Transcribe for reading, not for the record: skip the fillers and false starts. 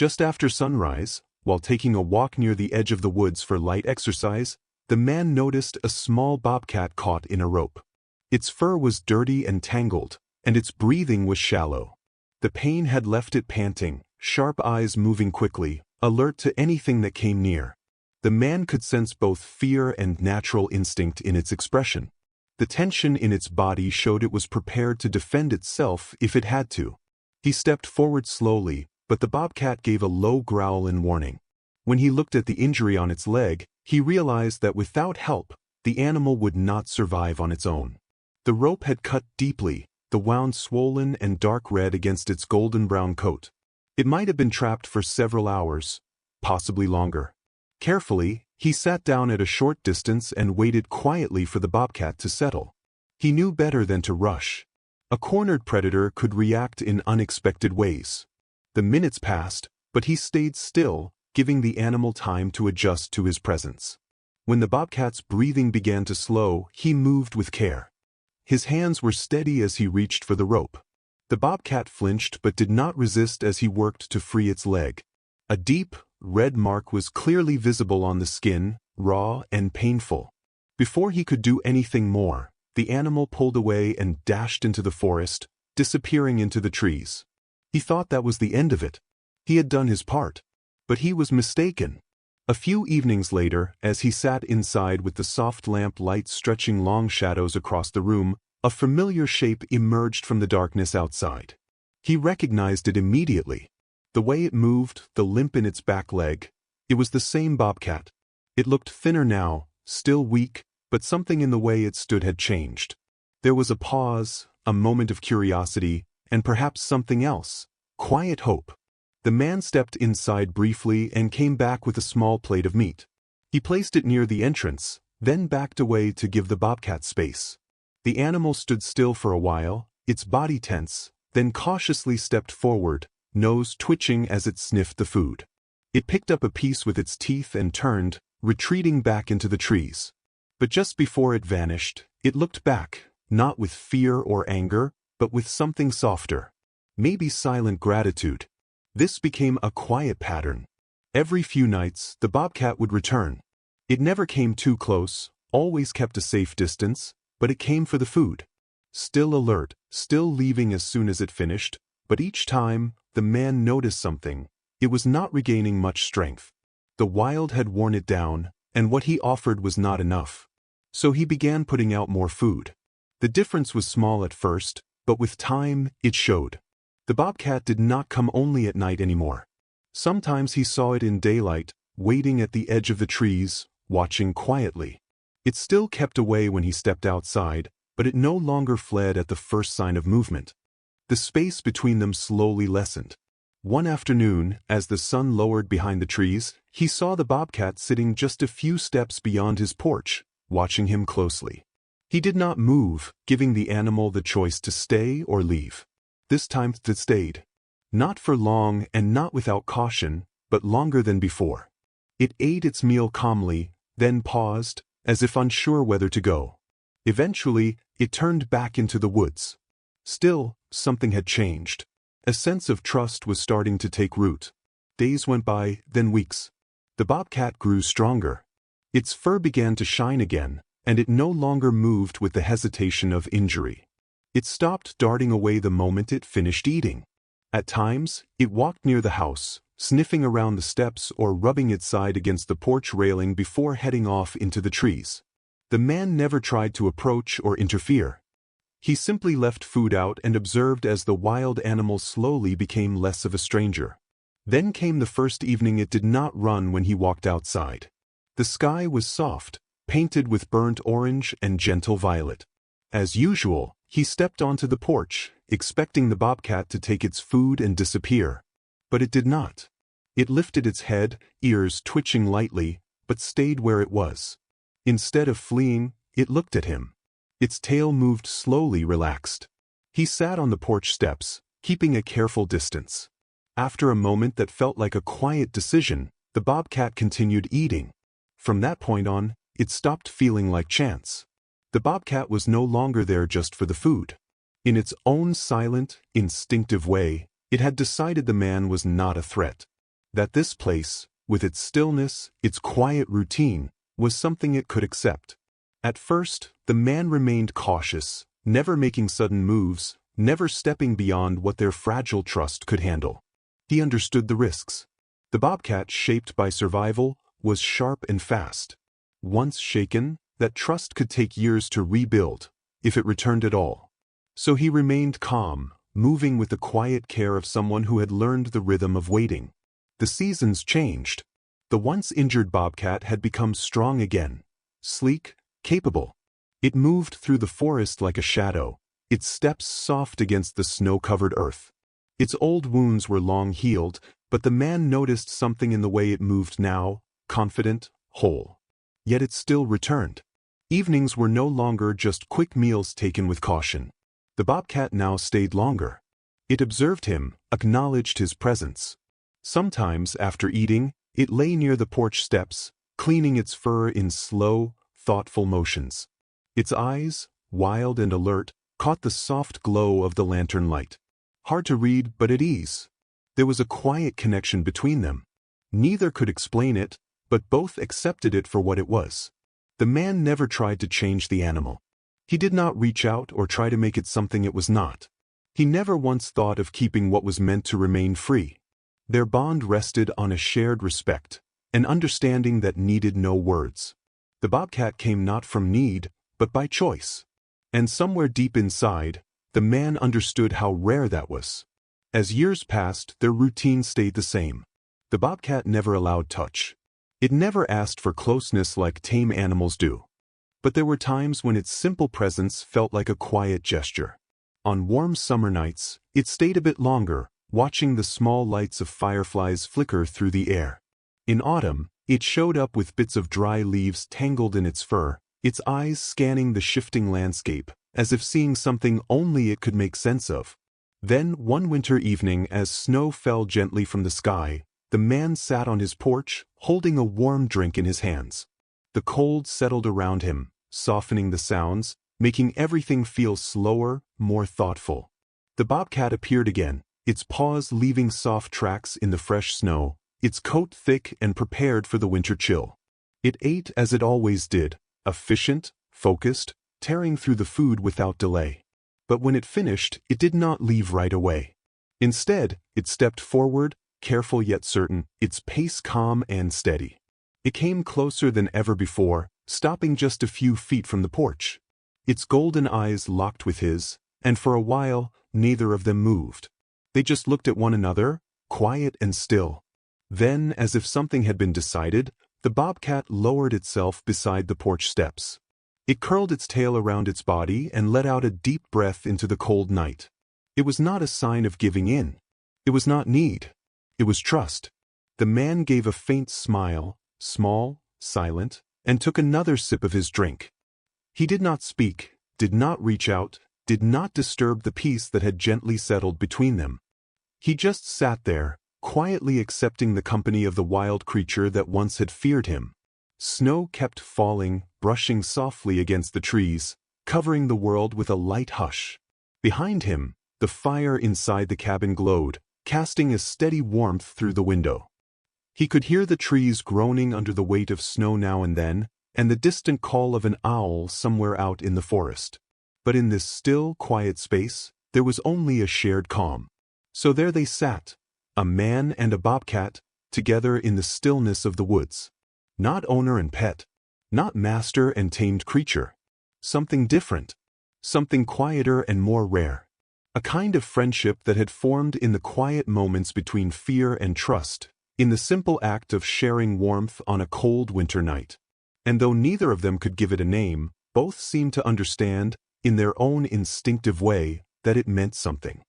Just after sunrise, while taking a walk near the edge of the woods for light exercise, the man noticed a small bobcat caught in a rope. Its fur was dirty and tangled, and its breathing was shallow. The pain had left it panting, sharp eyes moving quickly, alert to anything that came near. The man could sense both fear and natural instinct in its expression. The tension in its body showed it was prepared to defend itself if it had to. He stepped forward slowly, but the bobcat gave a low growl in warning. When he looked at the injury on its leg, he realized that without help, the animal would not survive on its own. The rope had cut deeply, the wound swollen and dark red against its golden-brown coat. It might have been trapped for several hours, possibly longer. Carefully, he sat down at a short distance and waited quietly for the bobcat to settle. He knew better than to rush. A cornered predator could react in unexpected ways. The minutes passed, but he stayed still, giving the animal time to adjust to his presence. When the bobcat's breathing began to slow, he moved with care. His hands were steady as he reached for the rope. The bobcat flinched but did not resist as he worked to free its leg. A deep, red mark was clearly visible on the skin, raw and painful. Before he could do anything more, the animal pulled away and dashed into the forest, disappearing into the trees. He thought that was the end of it. He had done his part. But he was mistaken. A few evenings later, as he sat inside with the soft lamp light stretching long shadows across the room, a familiar shape emerged from the darkness outside. He recognized it immediately. The way it moved, the limp in its back leg, it was the same bobcat. It looked thinner now, still weak, but something in the way it stood had changed. There was a pause, a moment of curiosity, and perhaps something else, quiet hope. The man stepped inside briefly and came back with a small plate of meat. He placed it near the entrance, then backed away to give the bobcat space. The animal stood still for a while, its body tense, then cautiously stepped forward, nose twitching as it sniffed the food. It picked up a piece with its teeth and turned, retreating back into the trees. But just before it vanished, it looked back, not with fear or anger, but with something softer. Maybe silent gratitude. This became a quiet pattern. Every few nights, the bobcat would return. It never came too close, always kept a safe distance, but it came for the food. Still alert, still leaving as soon as it finished, but each time, the man noticed something. It was not regaining much strength. The wild had worn it down, and what he offered was not enough. So he began putting out more food. The difference was small at first, but with time, it showed. The bobcat did not come only at night anymore. Sometimes he saw it in daylight, waiting at the edge of the trees, watching quietly. It still kept away when he stepped outside, but it no longer fled at the first sign of movement. The space between them slowly lessened. One afternoon, as the sun lowered behind the trees, he saw the bobcat sitting just a few steps beyond his porch, watching him closely. He did not move, giving the animal the choice to stay or leave. This time it stayed. Not for long and not without caution, but longer than before. It ate its meal calmly, then paused, as if unsure whether to go. Eventually, it turned back into the woods. Still, something had changed. A sense of trust was starting to take root. Days went by, then weeks. The bobcat grew stronger. Its fur began to shine again, and it no longer moved with the hesitation of injury. It stopped darting away the moment it finished eating. At times, it walked near the house, sniffing around the steps or rubbing its side against the porch railing before heading off into the trees. The man never tried to approach or interfere. He simply left food out and observed as the wild animal slowly became less of a stranger. Then came the first evening it did not run when he walked outside. The sky was soft, painted with burnt orange and gentle violet. As usual, he stepped onto the porch, expecting the bobcat to take its food and disappear. But it did not. It lifted its head, ears twitching lightly, but stayed where it was. Instead of fleeing, it looked at him. Its tail moved slowly, relaxed. He sat on the porch steps, keeping a careful distance. After a moment that felt like a quiet decision, the bobcat continued eating. From that point on, it stopped feeling like chance. The bobcat was no longer there just for the food. In its own silent, instinctive way, it had decided the man was not a threat. That this place, with its stillness, its quiet routine, was something it could accept. At first, the man remained cautious, never making sudden moves, never stepping beyond what their fragile trust could handle. He understood the risks. The bobcat, shaped by survival, was sharp and fast. Once shaken, that trust could take years to rebuild, if it returned at all. So he remained calm, moving with the quiet care of someone who had learned the rhythm of waiting. The seasons changed. The once injured bobcat had become strong again, sleek, capable. It moved through the forest like a shadow, its steps soft against the snow-covered earth. Its old wounds were long healed, but the man noticed something in the way it moved now, confident, whole. Yet it still returned. Evenings were no longer just quick meals taken with caution. The bobcat now stayed longer. It observed him, acknowledged his presence. Sometimes, after eating, it lay near the porch steps, cleaning its fur in slow, thoughtful motions. Its eyes, wild and alert, caught the soft glow of the lantern light. Hard to read, but at ease. There was a quiet connection between them. Neither could explain it, but both accepted it for what it was. The man never tried to change the animal. He did not reach out or try to make it something it was not. He never once thought of keeping what was meant to remain free. Their bond rested on a shared respect, an understanding that needed no words. The bobcat came not from need, but by choice. And somewhere deep inside, the man understood how rare that was. As years passed, their routine stayed the same. The bobcat never allowed touch. It never asked for closeness like tame animals do. But there were times when its simple presence felt like a quiet gesture. On warm summer nights, it stayed a bit longer, watching the small lights of fireflies flicker through the air. In autumn, it showed up with bits of dry leaves tangled in its fur, its eyes scanning the shifting landscape, as if seeing something only it could make sense of. Then, one winter evening, as snow fell gently from the sky, the man sat on his porch, holding a warm drink in his hands. The cold settled around him, softening the sounds, making everything feel slower, more thoughtful. The bobcat appeared again, its paws leaving soft tracks in the fresh snow, its coat thick and prepared for the winter chill. It ate as it always did, efficient, focused, tearing through the food without delay. But when it finished, it did not leave right away. Instead, it stepped forward, careful yet certain, its pace calm and steady. It came closer than ever before, stopping just a few feet from the porch. Its golden eyes locked with his, and for a while, neither of them moved. They just looked at one another, quiet and still. Then, as if something had been decided, the bobcat lowered itself beside the porch steps. It curled its tail around its body and let out a deep breath into the cold night. It was not a sign of giving in. It was not need. It was trust. The man gave a faint smile, small, silent, and took another sip of his drink. He did not speak, did not reach out, did not disturb the peace that had gently settled between them. He just sat there, quietly accepting the company of the wild creature that once had feared him. Snow kept falling, brushing softly against the trees, covering the world with a light hush. Behind him, the fire inside the cabin glowed, casting a steady warmth through the window. He could hear the trees groaning under the weight of snow now and then, and the distant call of an owl somewhere out in the forest. But in this still, quiet space, there was only a shared calm. So there they sat, a man and a bobcat, together in the stillness of the woods. Not owner and pet, not master and tamed creature. Something different, something quieter and more rare. A kind of friendship that had formed in the quiet moments between fear and trust, in the simple act of sharing warmth on a cold winter night. And though neither of them could give it a name, both seemed to understand, in their own instinctive way, that it meant something.